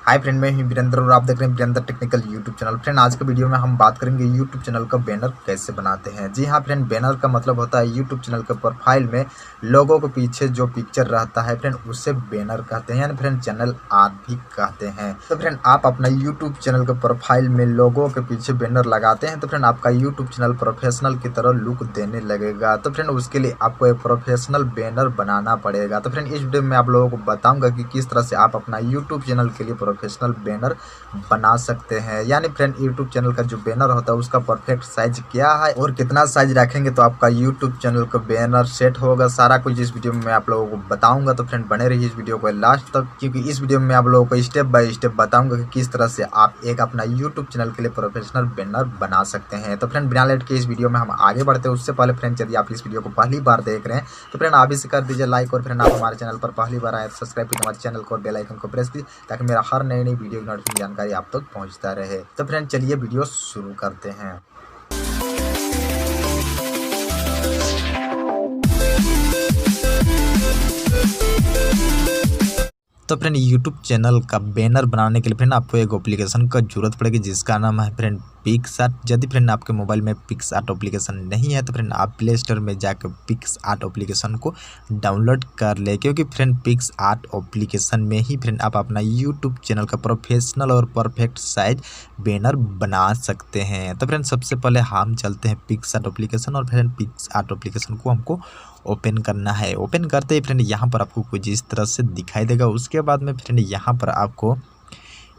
Hi friend, मैं हूं वीरेंद्र और आप देख रहे हैं Virendra technical YouTube channel. Friend, आज के वीडियो में हम बात करेंगे यूट्यूब चैनल का बैनर कैसे बनाते हैं। जी हां फ्रेंड, बैनर का मतलब होता है यूट्यूब चैनल के प्रोफाइल में लोगों के पीछे जो पिक्चर रहता है फ्रेंड, उसे बैनर कहते हैं, यानी फ्रेंड चैनल आर्ट भी कहते हैं। तो फ्रेंड, आप अपना यूट्यूब चैनल के प्रोफाइल में लोगों के पीछे बैनर लगाते हैं तो फ्रेंड आपका यूट्यूब चैनल प्रोफेशनल की तरह लुक देने लगेगा। तो फ्रेंड, उसके लिए आपको एक प्रोफेशनल बैनर बनाना पड़ेगा। तो फ्रेंड, इस वीडियो में आप लोगों को बताऊंगा कि किस तरह से आप अपना यूट्यूब चैनल के लिए प्रोफेशनल बैनर बना सकते हैं। यानी फ्रेंड, यूट्यूब चैनल का जो बैनर होता है उसका परफेक्ट साइज क्या है और कितना साइज रखेंगे तो आपका यूट्यूब चैनल का बैनर सेट होगा। सारा कुछ इस वीडियो में मैं आप लोगों को बताऊंगा। तो फ्रेंड, बने रहिए इस वीडियो को लास्ट तक, क्योंकि इस वीडियो में आप लोगों को स्टेप बाय स्टेप बताऊंगा कि किस तरह से आप एक अपना यूट्यूब चैनल के लिए प्रोफेशनल बैनर बना सकते हैं। तो फ्रेंड, बिना लेट के इस वीडियो में हम आगे बढ़ते हैं। उससे पहले फ्रेंड, यदि आप इस वीडियो को पहली बार देख रहे हैं तो फ्रेंड आप इसे कर दीजिए लाइक, और फ्रेंड आप हमारे चैनल पर पहली बार आए तो सब्सक्राइब कीजिए हमारे चैनल को और बेल आइकन को प्रेस कीजिए ताकि मेरा हर नई वीडियो की नोटिफिकेशन जानकारी आप तक पहुंचता रहे। तो फ्रेंड, चलिए वीडियो शुरू करते हैं। तो फ्रेंड, यूट्यूब चैनल का बैनर बनाने के लिए फ्रेंड आपको एक एप्लीकेशन का जरूरत पड़ेगी जिसका नाम है फ्रेंड पिक्सआर्ट। यदि फ्रेंड आपके मोबाइल में पिक्सआर्ट एप्लीकेशन नहीं है तो फ्रेंड आप प्ले स्टोर में जाकर पिक्सआर्ट एप्लीकेशन को डाउनलोड कर ले, क्योंकि फ्रेंड पिक्सआर्ट एप्लीकेशन में ही फ्रेंड आप अपना यूट्यूब चैनल का प्रोफेशनल और परफेक्ट साइज बैनर बना सकते हैं। तो फ्रेंड, सबसे पहले हम चलते हैं पिक्सआर्ट एप्लीकेशन, और फ्रेंड पिक्सआर्ट एप्लीकेशन को हमको ओपन करना है। ओपन करते ही फ्रेंड यहाँ पर आपको कुछ इस तरह से दिखाई देगा। उसके बाद में फ्रेंड यहाँ पर आपको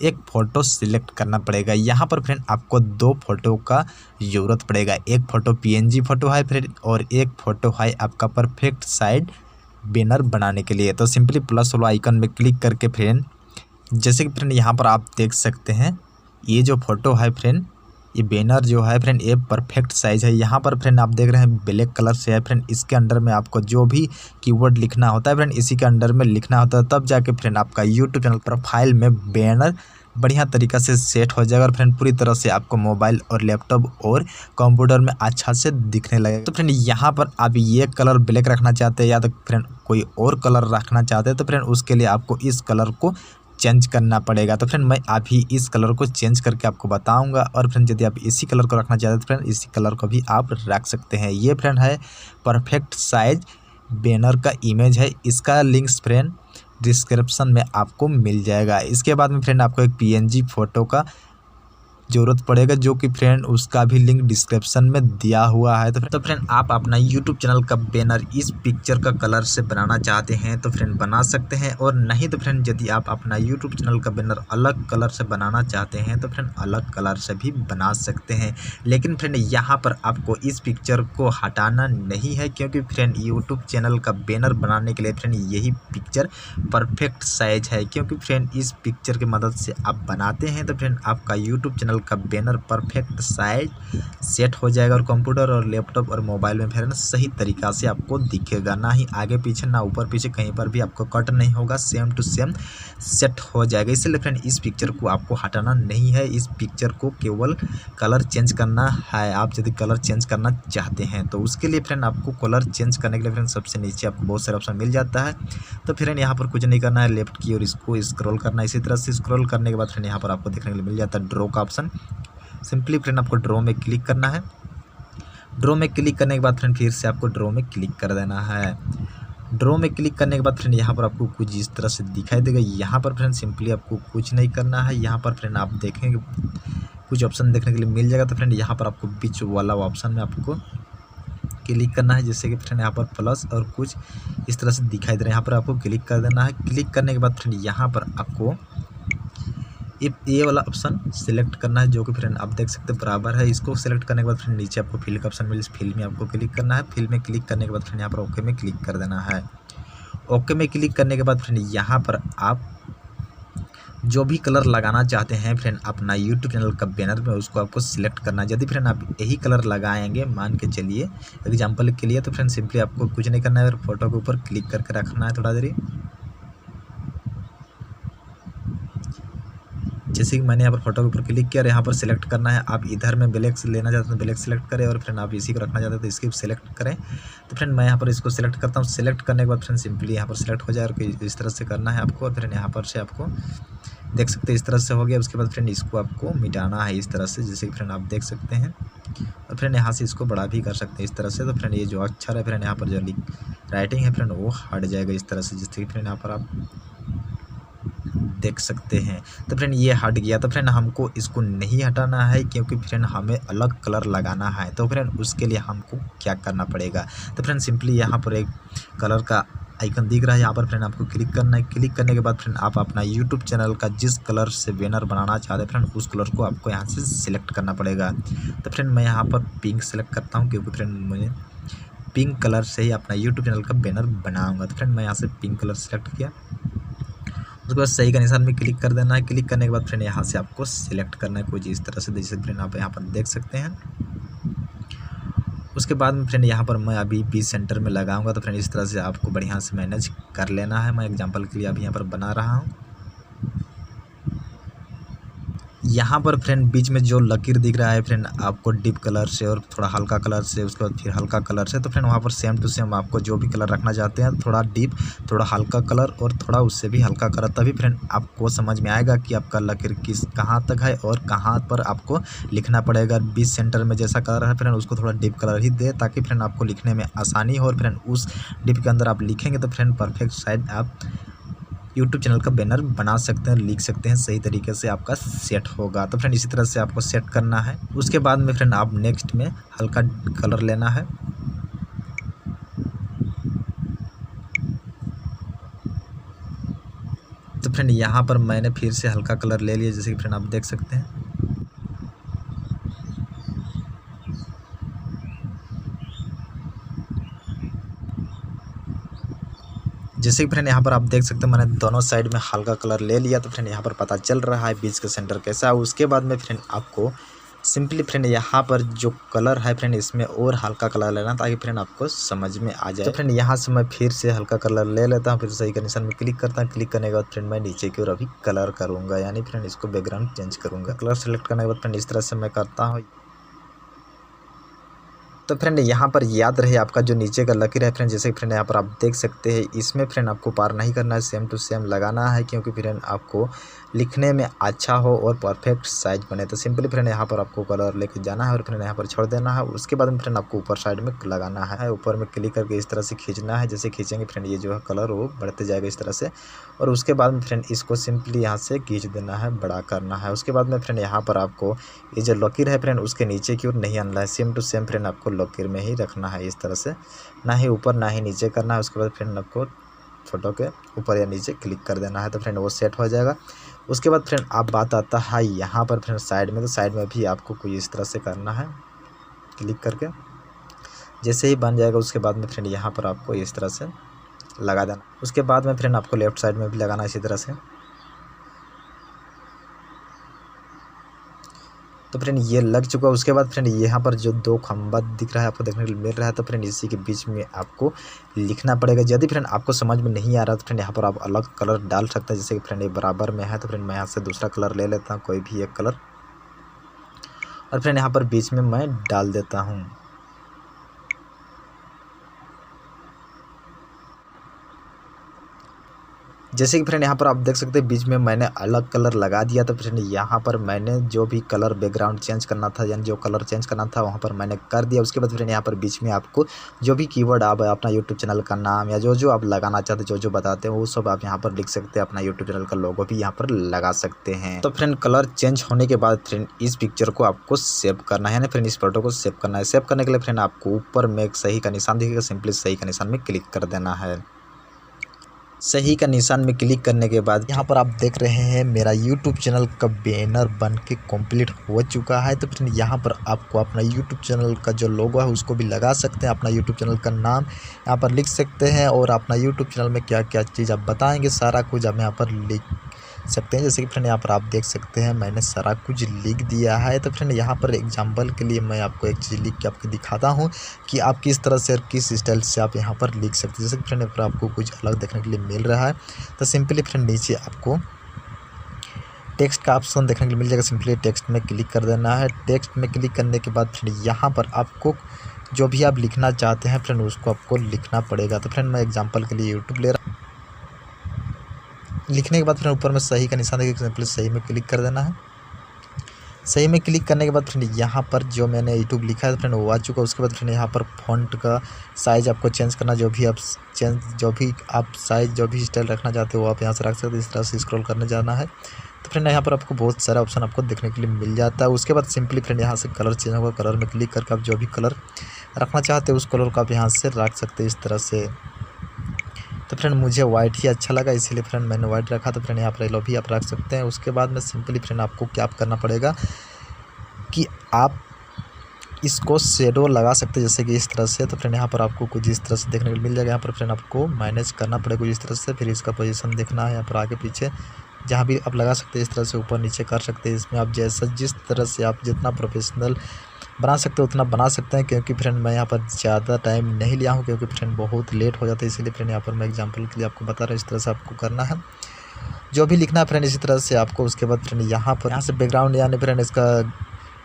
एक फ़ोटो सिलेक्ट करना पड़ेगा। यहाँ पर फ्रेंड आपको दो फोटो का ज़रूरत पड़ेगा। एक फ़ोटो पीएनजी फ़ोटो है फ्रेंड, और एक फ़ोटो है आपका परफेक्ट साइड बैनर बनाने के लिए। तो सिंपली प्लस वाला आइकन में क्लिक करके फ्रेंड, जैसे कि फ्रेंड यहाँ पर आप देख सकते हैं, ये जो फ़ोटो है फ्रेंड, ये बैनर जो है फ्रेंड ये परफेक्ट साइज़ है। यहाँ पर फ्रेंड आप देख रहे हैं ब्लैक कलर से है फ्रेंड। इसके अंडर में आपको जो भी कीवर्ड लिखना होता है फ्रेंड इसी के अंडर में लिखना होता है, तब जाके फ्रेंड आपका यूट्यूब चैनल प्रोफाइल में बैनर बढ़िया तरीक़ा से सेट हो जाएगा और फ्रेंड पूरी तरह से आपको मोबाइल और लैपटॉप और कंप्यूटर में अच्छा से दिखने लगेगा। तो फ्रेंड यहाँ पर आप ये कलर ब्लैक रखना चाहते हैं या तो फ्रेंड कोई और कलर रखना चाहते हैं तो फ्रेंड उसके लिए आपको इस कलर को चेंज करना पड़ेगा। तो फ्रेंड मैं अभी इस कलर को चेंज करके आपको बताऊंगा, और फ्रेंड यदि आप इसी कलर को रखना चाहते हैं तो फ्रेंड इसी कलर को भी आप रख सकते हैं। ये फ्रेंड है परफेक्ट साइज बैनर का इमेज है। इसका लिंक्स फ्रेंड डिस्क्रिप्शन में आपको मिल जाएगा। इसके बाद में फ्रेंड आपको एक पीएनजी फ़ोटो का ज़रूरत पड़ेगा, जो कि फ्रेंड उसका भी लिंक डिस्क्रिप्शन में दिया हुआ है। तो फ्रेंड आप अपना यूट्यूब चैनल का बैनर इस पिक्चर का कलर से बनाना चाहते हैं तो फ्रेंड बना सकते हैं, और नहीं तो फ्रेंड यदि आप अपना यूट्यूब चैनल का बैनर अलग कलर से बनाना चाहते हैं तो फ्रेंड अलग कलर से भी बना सकते हैं। लेकिन फ्रेंड यहाँ पर आपको इस पिक्चर को हटाना नहीं है, क्योंकि फ्रेंड यूट्यूब चैनल का बैनर बनाने के लिए फ्रेंड यही पिक्चर परफेक्ट साइज है। क्योंकि फ्रेंड इस पिक्चर की मदद से आप बनाते हैं तो फ्रेंड आपका यूट्यूब चैनल का बैनर परफेक्ट साइज सेट हो जाएगा और कंप्यूटर और लैपटॉप और मोबाइल में फिर सही तरीक़ा से आपको दिखेगा। ना ही आगे पीछे ना ऊपर पीछे कहीं पर भी आपको कट नहीं होगा, सेम टू सेम सेट हो जाएगा। इसलिए फ्रेंड इस पिक्चर को आपको हटाना नहीं है, इस पिक्चर को केवल कलर चेंज करना है। आप यदि कलर चेंज करना चाहते हैं तो उसके लिए फ्रेंड आपको कलर चेंज करने के लिए फ्रेंड सबसे नीचे आपको बहुत सारे ऑप्शन मिल जाता है। तो फ्रेंड यहाँ पर कुछ नहीं करना है, लेफ्ट की और इसको स्क्रॉल करना है। इसी तरह से स्क्रॉल करने के बाद फ्रेंड यहाँ पर आपको देखने के लिए मिल जाता है ड्रॉ का ऑप्शन। सिंपली फ्रेंड आपको ड्रॉ में क्लिक करना है। ड्रॉ में क्लिक करने के बाद फ्रेंड फिर से आपको ड्रॉ में क्लिक कर देना है। ड्रॉ में क्लिक करने के बाद फ्रेंड यहाँ पर आपको कुछ इस तरह से दिखाई देगा। यहाँ पर फ्रेंड सिंपली आपको कुछ नहीं करना है। यहाँ पर फ्रेंड आप देखेंगे कुछ ऑप्शन देखने के लिए मिल जाएगा। तो फ्रेंड यहाँ पर आपको बीच वाला ऑप्शन में आपको क्लिक करना है, जैसे कि फ्रेंड यहाँ पर प्लस और कुछ इस तरह से दिखाई दे रहा है। यहाँ पर आपको क्लिक कर देना है। क्लिक करने के बाद फ्रेंड यहाँ पर आपको ये वाला ऑप्शन सिलेक्ट करना है, जो कि फ्रेंड आप देख सकते हैं बराबर है। इसको सिलेक्ट करने के बाद फ्रेंड नीचे आपको फिल का ऑप्शन मिले, फिल में आपको क्लिक करना है। फिल में क्लिक करने के बाद फ्रेंड यहाँ पर ओके में क्लिक कर देना है। ओके में क्लिक करने के बाद फ्रेंड यहाँ पर आप जो भी कलर लगाना चाहते हैं फ्रेंड अपना यूट्यूब चैनल का बैनर में, उसको आपको सिलेक्ट करना है। यदि फ्रेंड आप यही कलर लगाएंगे, मान के चलिए एग्जाम्पल के लिए, तो फ्रेंड सिंपली आपको कुछ नहीं करना है, फोटो के ऊपर क्लिक करके रखना है थोड़ा देरी। जैसे कि मैंने यहाँ पर फोटो के ऊपर क्लिक किया और यहाँ पर सिलेक्ट करना है। आप इधर में ब्लैक से लेना चाहते हैं तो ब्लैक सेलेक्ट करें, और फ्रेंड आप इसी को रखना चाहते हैं तो इसकी सेलेक्ट करें। तो फ्रेंड मैं यहाँ पर इसको सिलेक्ट करता हूँ। सिलेक्ट करने के बाद फ्रेंड सिंपली यहाँ पर सिलेक्ट हो जाए और इस तरह से करना है आपको, और फिर यहाँ पर से आपको देख सकते हैं इस तरह से हो गया। उसके बाद फ्रेंड इसको आपको मिटाना है इस तरह से, जैसे कि फ्रेंड आप देख सकते हैं। और फ्रेंड यहाँ से इसको बड़ा भी कर सकते हैं इस तरह से। तो फ्रेंड ये जो अक्षर है फ्रेंड यहाँ पर जो राइटिंग है फ्रेंड वो हट जाएगा इस तरह से, जैसे कि फ्रेंड यहाँ पर आप देख सकते हैं। तो फ्रेंड ये हट गया। तो फ्रेंड हमको इसको नहीं हटाना है क्योंकि फ्रेंड हमें अलग कलर लगाना है। तो फ्रेंड उसके लिए हमको क्या करना पड़ेगा, तो फ्रेंड सिंपली यहाँ पर एक कलर का आइकन दिख रहा है, यहाँ पर फ्रेंड आपको क्लिक करना है। क्लिक करने के बाद फ्रेंड आप अपना यूट्यूब चैनल का जिस कलर से बैनर बनाना चाहते हैं फ्रेंड उस कलर को आपको यहाँ से सिलेक्ट करना पड़ेगा। तो फ्रेंड मैं यहाँ पर पिंक सेलेक्ट करता हूँ क्योंकि फ्रेंड मुझे पिंक कलर से ही अपना यूट्यूब चैनल का बैनर बनाऊँगा। तो फ्रेंड मैं यहाँ से पिंक कलर सेलेक्ट किया। उसके बाद सही का निशान में क्लिक कर देना है। क्लिक करने के बाद फ्रेंड यहाँ से आपको सिलेक्ट करना है कुछ इस तरह से, जैसे फ्रेंड आप यहाँ पर देख सकते हैं। उसके बाद में फ्रेंड यहाँ पर मैं अभी बीच सेंटर में लगाऊंगा। तो फ्रेंड इस तरह से आपको बढ़िया से मैनेज कर लेना है। मैं एग्जांपल के लिए अभी यहाँ पर बना रहा हूँ। यहाँ पर फ्रेंड बीच में जो लकीर दिख रहा है फ्रेंड आपको डीप कलर से और थोड़ा हल्का कलर से, उसके बाद फिर हल्का कलर से। तो फ्रेंड वहाँ पर सेम टू सेम आपको जो भी कलर रखना चाहते हैं, थोड़ा डीप, थोड़ा हल्का कलर और थोड़ा उससे भी हल्का कलर, तभी फ्रेंड आपको समझ में आएगा कि आपका लकीर कहाँ तक है और कहाँ पर आपको लिखना पड़ेगा। बीच सेंटर में जैसा कलर है फ्रेंड उसको थोड़ा डीप कलर ही दे ताकि फ्रेंड आपको लिखने में आसानी हो। और फ्रेंड उस डीप के अंदर आप लिखेंगे तो फ्रेंड परफेक्ट साइड आप यूट्यूब चैनल का बैनर बना सकते हैं, लिख सकते हैं, सही तरीके से आपका सेट होगा। तो फ्रेंड इसी तरह से आपको सेट करना है। उसके बाद में फ्रेंड आप नेक्स्ट में हल्का कलर लेना है। तो फ्रेंड यहाँ पर मैंने फिर से हल्का कलर ले लिया, जैसे कि फ्रेंड आप देख सकते हैं। जैसे कि फ्रेंड यहाँ पर आप देख सकते हैं मैंने दोनों साइड में हल्का कलर ले लिया। तो फ्रेंड यहाँ पर पता चल रहा है बीच का सेंटर कैसा है। उसके बाद में फ्रेंड आपको सिंपली फ्रेंड यहाँ पर जो कलर है फ्रेंड इसमें और हल्का कलर लेना ताकि फ्रेंड आपको समझ में आ जाए। तो फ्रेंड यहाँ से मैं फिर से हल्का कलर ले लेता हूँ, फिर सही का निशान में क्लिक करता हूँ। क्लिक करने के बाद फ्रेंड मैं नीचे की ओर अभी कलर करूँगा, यानी फ्रेंड इसको बैकग्राउंड चेंज करूँगा। कलर सेलेक्ट करने के बाद फ्रेंड इस तरह से मैं करता हूँ। तो फ्रेंड यहाँ पर याद रहे आपका जो नीचे का लकीर है फ्रेंड, जैसे फ्रेंड यहाँ पर आप देख सकते हैं, इसमें फ्रेंड आपको पार नहीं करना है, सेम टू सेम लगाना है क्योंकि फ्रेंड आपको लिखने में अच्छा हो और परफेक्ट साइज बने। तो सिंपली फ्रेंड यहाँ पर आपको कलर लेके जाना है और फ्रेंड यहाँ पर छोड़ देना है। उसके बाद में फ्रेंड आपको ऊपर साइड में लगाना है, ऊपर में क्लिक करके इस तरह से खींचना है। जैसे खींचेंगे फ्रेंड ये जो है कलर वो बढ़ते जाएगा इस तरह से। और उसके बाद में फ्रेंड इसको सिंपली यहाँ से खींच देना है, बड़ा करना है। उसके बाद में फ्रेंड यहाँ पर आपको ये जो लकीर है फ्रेंड उसके नीचे की ओर नहीं आना है, सेम टू सेम फ्रेंड आपको लकीर में ही रखना है इस तरह से, ना ही ऊपर ना ही नीचे करना है। उसके बाद फ्रेंड आपको फोटो के ऊपर या नीचे क्लिक कर देना है, तो फ्रेंड वो सेट हो जाएगा। उसके बाद फ्रेंड आप बात आता है यहाँ पर फ्रेंड साइड में, तो साइड में भी आपको कुछ इस तरह से करना है, क्लिक करके जैसे ही बन जाएगा उसके बाद में फ्रेंड यहाँ पर आपको इस तरह से लगा देना। उसके बाद में फ्रेंड आपको लेफ्ट साइड में भी लगाना इसी तरह से। तो फ्रेंड ये लग चुका। उसके बाद फ्रेंड यहाँ पर जो दो खंबा दिख रहा है आपको देखने के लिए मिल रहा है, तो फ्रेंड इसी के बीच में आपको लिखना पड़ेगा। यदि फ्रेंड आपको समझ में नहीं आ रहा तो फ्रेंड यहाँ पर आप अलग कलर डाल सकते हैं, जैसे कि फ्रेंड ये बराबर में है तो फ्रेंड मैं यहाँ से दूसरा कलर ले लेता हूँ, कोई भी एक कलर, और फ्रेंड यहाँ पर बीच में मैं डाल देता हूँ। जैसे कि फ्रेंड यहाँ पर आप देख सकते हैं बीच में मैंने अलग कलर लगा दिया। तो फ्रेंड यहाँ पर मैंने जो भी कलर बैकग्राउंड चेंज करना था, यानी जो कलर चेंज करना था वहाँ पर मैंने कर दिया। उसके बाद फ्रेंड यहाँ पर बीच में आपको जो भी कीवर्ड आप अपना यूट्यूब चैनल का नाम या जो आप लगाना चाहते हैं, जो बताते हैं वो सब आप यहाँ पर लिख सकते हैं। अपना यूट्यूब चैनल का लोगो भी यहाँ पर लगा सकते हैं। तो फ्रेंड कलर चेंज होने के बाद फ्रेंड इस पिक्चर को आपको सेव करना है, यानी फ्रेंड इस फोटो को सेव करना है। सेव करने के लिए फ्रेंड आपको ऊपर में एक सही का निशान दिखेगा, सिंपली सही का निशान में क्लिक कर देना है। सही का निशान में क्लिक करने के बाद यहाँ पर आप देख रहे हैं मेरा YouTube चैनल का बैनर बन के कम्प्लीट हो चुका है। तो फिर यहाँ पर आपको अपना YouTube चैनल का जो लोगो है उसको भी लगा सकते हैं, अपना YouTube चैनल का नाम यहाँ पर लिख सकते हैं और अपना YouTube चैनल में क्या क्या चीज़ आप बताएंगे सारा कुछ आप यहाँ पर लिख सकते हैं। जैसे कि फ्रेंड यहाँ पर आप देख सकते हैं मैंने सारा कुछ लिख दिया है। तो फ्रेंड यहाँ पर एग्जांपल के लिए मैं आपको एक चीज़ लिख के आपको दिखाता हूँ कि आप किस तरह से और किस स्टाइल से आप यहाँ पर लिख सकते हैं। जैसे कि फ्रेंड यहाँ पर आपको कुछ अलग देखने के लिए मिल रहा है, तो सिंपली फ्रेंड नीचे आपको टेक्स्ट का ऑप्शन देखने के लिए मिल जाएगा, सिंपली टेक्स्ट में क्लिक कर देना है। टेक्स्ट में क्लिक करने के बाद फ्रेंड यहाँ पर आपको जो भी आप लिखना चाहते हैं फ्रेंड उसको आपको लिखना पड़ेगा। तो फ्रेंड मैं एग्जाम्पल के लिए यूट्यूब ले रहा हूँ। लिखने के बाद फ्रेंड ऊपर में सही का निशान देखिए, सिंपली सही में क्लिक कर देना है। सही में क्लिक करने के बाद फ्रेंड यहाँ पर जो मैंने यूट्यूब लिखा है फ्रेंड वो आ चुका है। उसके बाद फ्रेंड यहाँ पर फ़ॉन्ट का साइज़ आपको चेंज करना, जो भी आप साइज़ जो भी स्टाइल रखना चाहते हो वो आप यहाँ से रख सकते हो। इस तरह से स्क्रॉल करने जाना है तो फ्रेंड यहाँ पर आपको बहुत सारा ऑप्शन आपको देखने के लिए मिल जाता है। उसके बाद सिंपली फ्रेंड यहाँ से कलर चेंज होगा, कलर में क्लिक करके आप जो भी कलर रखना चाहते हो उस कलर को आप यहाँ से रख सकते हैं इस तरह से। तो फ्रेंड मुझे वाइट ही अच्छा लगा इसीलिए फ्रेंड मैंने वाइट रखा। तो फ्रेंड यहाँ पर येलो भी आप रख सकते हैं। उसके बाद में सिंपली फ्रेंड आपको क्या करना पड़ेगा कि आप इसको शेडो लगा सकते हैं जैसे कि इस तरह से। तो फ्रेंड यहाँ पर आपको कुछ इस तरह से देखने को मिल जाएगा। यहाँ पर फ्रेंड आपको मैनेज करना पड़ेगा कुछ इस तरह से। फिर इसका पोजीशन देखना है, यहाँ पर आगे पीछे जहाँ भी आप लगा सकते हैं इस तरह से, ऊपर नीचे कर सकते हैं। इसमें आप जिस तरह से आप जितना प्रोफेशनल बना सकते हो उतना बना सकते हैं। क्योंकि फ्रेंड मैं यहाँ पर ज़्यादा टाइम नहीं लिया हूँ क्योंकि फ्रेंड बहुत लेट हो जाता है, इसीलिए फ्रेंड यहाँ पर मैं एग्जांपल के लिए आपको बता रहा हूँ। इस तरह से आपको करना है, जो भी लिखना है फ्रेंड इसी तरह से आपको। उसके बाद फ्रेंड यहाँ से बैकग्राउंड यानी फ्रेंड इसका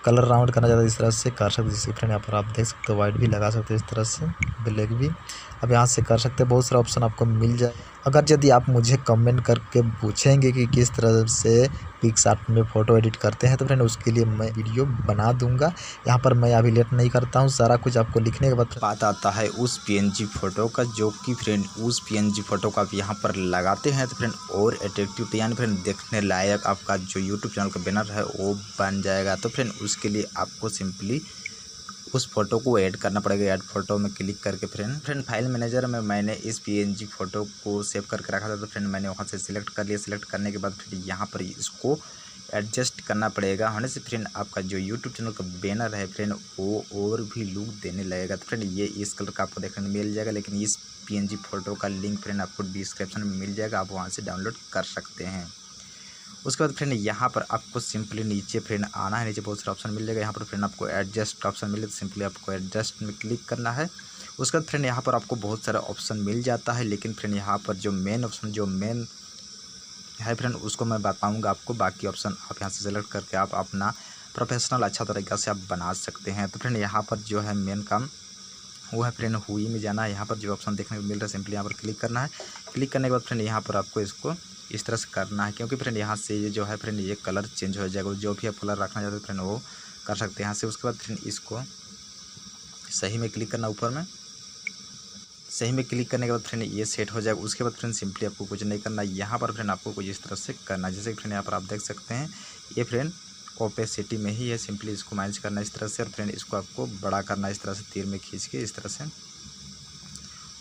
कलर राउंड करना चाहते हैं इस तरह से कर सकते हैं। जैसे फ्रेंड यहाँ पर आप देख सकते हो वाइट भी लगा सकते हैं इस तरह से, ब्लैक भी अब यहाँ से कर सकते हैं। बहुत सारा ऑप्शन आपको मिल जाए। अगर यदि आप मुझे कमेंट करके पूछेंगे कि किस तरह से पिक्सआर्ट में फ़ोटो एडिट करते हैं तो फ्रेंड उसके लिए मैं वीडियो बना दूंगा। यहाँ पर मैं अभी लेट नहीं करता हूँ, सारा कुछ आपको लिखने के बाद बात आता है उस पीएनजी फ़ोटो का, जो कि फ्रेंड उस पीएनजी फ़ोटो का आप यहाँ पर लगाते हैं तो फ्रेंड और अट्रैक्टिव यानी फ्रेंड देखने लायक आपका जो यूट्यूब चैनल का बैनर है वो बन जाएगा। तो फ्रेंड उसके लिए आपको सिंपली उस फोटो को ऐड करना पड़ेगा। ऐड फोटो में क्लिक करके फ्रेंड फाइल मैनेजर में मैंने इस पीएनजी फ़ोटो को सेव करके रखा था तो फ्रेंड मैंने वहाँ से सिलेक्ट कर लिया। सिलेक्ट करने के बाद फिर यहाँ पर इसको एडजस्ट करना पड़ेगा। होने से फ्रेंड आपका जो यूट्यूब चैनल का बैनर है फ्रेंड वो और भी लुक देने लगेगा। तो फ्रेंड ये इस कलर का आपको देखने को मिल जाएगा, लेकिन इस पीएनजी फ़ोटो का लिंक फ्रेंड आपको डिस्क्रिप्शन में मिल जाएगा, आप वहाँ से डाउनलोड कर सकते हैं। उसके बाद फ्रेंड यहाँ पर आपको सिंपली नीचे फ्रेंड आना है। नीचे बहुत सारा ऑप्शन मिल जाएगा। यहाँ पर फ्रेंड आपको एडजस्ट का ऑप्शन मिले तो सिंपली आपको एडजस्ट में क्लिक करना है। उसके बाद फ्रेंड यहाँ पर आपको बहुत सारा ऑप्शन मिल जाता है, लेकिन फ्रेंड यहाँ पर जो मेन ऑप्शन जो मेन है फ्रेंड उसको मैं बताऊँगा आपको। बाकी ऑप्शन आप यहाँ से सेलेक्ट करके आप अपना प्रोफेशनल अच्छा तरीक़ा से आप बना सकते हैं। तो फ्रेंड यहाँ पर जो है मेन काम वो है फ्रेंड हुई में जाना है। यहाँ पर जो ऑप्शन देखने को मिल रहा है सिंपली यहाँ पर क्लिक करना है। क्लिक करने के बाद फ्रेंड यहाँ पर आपको इसको इस तरह से करना है, क्योंकि फ्रेंड यहाँ से ये जो है फ्रेंड ये कलर चेंज हो जाएगा। जो भी आप कलर रखना चाहते हो फ्रेंड वो कर सकते हैं यहाँ से। उसके बाद फ्रेंड इसको सही में क्लिक करना, ऊपर में सही में क्लिक करने के बाद फ्रेंड ये सेट हो जाएगा। उसके बाद फ्रेंड सिंपली आपको कुछ नहीं करना, यहाँ पर फ्रेंड आपको कुछ इस तरह से करना है। जैसे फ्रेंड यहाँ पर आप देख सकते हैं ये फ्रेंड ओपेसिटी में ही है, सिंपली इसको मैनेज करना इस तरह से। और फ्रेंड इसको आपको बड़ा करना इस तरह से, तीर में खींच के इस तरह से,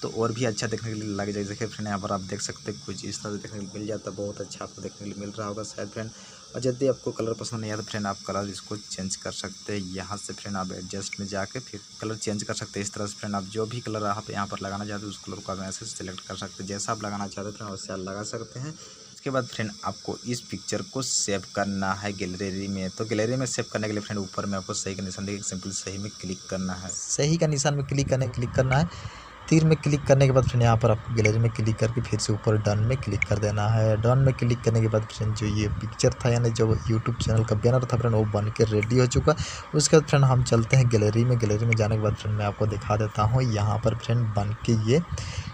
तो और भी अच्छा देखने के लिए लग जाएगा। देखिए फ्रेंड यहाँ पर आप देख सकते हैं कुछ इस तरह से देखने को मिल जाता है, बहुत अच्छा आपको देखने के लिए मिल रहा होगा शायद फ्रेंड। और यदि आपको कलर पसंद नहीं आता तो फ्रेंड आप कलर इसको चेंज कर सकते हैं। यहाँ से फ्रेंड आप एडजस्ट में जाके फिर कलर चेंज कर सकते हैं इस तरह से। फ्रेंड आप जो भी कलर आप यहाँ पर लगाना चाहते हैं उस कलर को आप ऐसे सेलेक्ट कर सकते हैं, जैसा आप लगाना चाहते हैं फ्रेंड वैसे आप लगा सकते हैं। उसके बाद फ्रेंड आपको इस पिक्चर को सेव करना है गैलरी में। तो गैलरी में सेव करने के लिए फ्रेंड ऊपर में आपको सही का निशान देखिए, सिंपल सही में क्लिक करना है। सही का निशान में क्लिक करना है। तीर में क्लिक करने के बाद फ्रेंड यहाँ पर आपको गैलरी में क्लिक करके फिर से ऊपर डन में क्लिक कर देना है। डन में क्लिक करने के बाद फ्रेंड जो ये पिक्चर था यानी जो यूट्यूब चैनल का बैनर था फ्रेंड वो बन के रेडी हो चुका। उसके बाद फ्रेंड हम चलते हैं गैलरी में। गैलरी में जाने के बाद फ्रेंड मैं आपको दिखा देता हूँ, यहाँ पर फ्रेंड बन के ये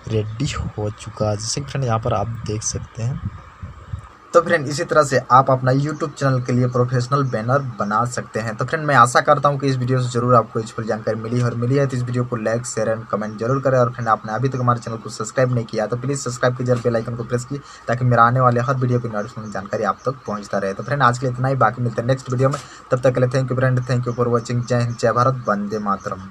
रेडी हो चुका। जैसे कि फ्रेंड यहाँ पर आप देख सकते हैं। तो फ्रेंड इसी तरह से आप अपना यूट्यूब चैनल के लिए प्रोफेशनल बैनर बना सकते हैं। तो फ्रेंड मैं आशा करता हूं कि इस वीडियो से जरूर आपको यूजफुल जानकारी मिली है तो इस वीडियो को लाइक शेयर एंड कमेंट जरूर करें। और फ्रेंड आपने अभी तक हमारे चैनल को सब्सक्राइब नहीं किया तो प्लीज़ सब्सक्राइब कीजिए, बेल आइकन को प्रेस कीजिए ताकि मेरा आने वाले हर वीडियो की नोटिफिकेशन जानकारी आप तक पहुँचता रहे। तो फ्रेंड आज के लिए इतना ही, बाकी मिलते हैं नेक्स्ट वीडियो में। तब तक के लिए thank you friend, thank you for watching. जय हिंद, जय भारत, वंदे मातरम।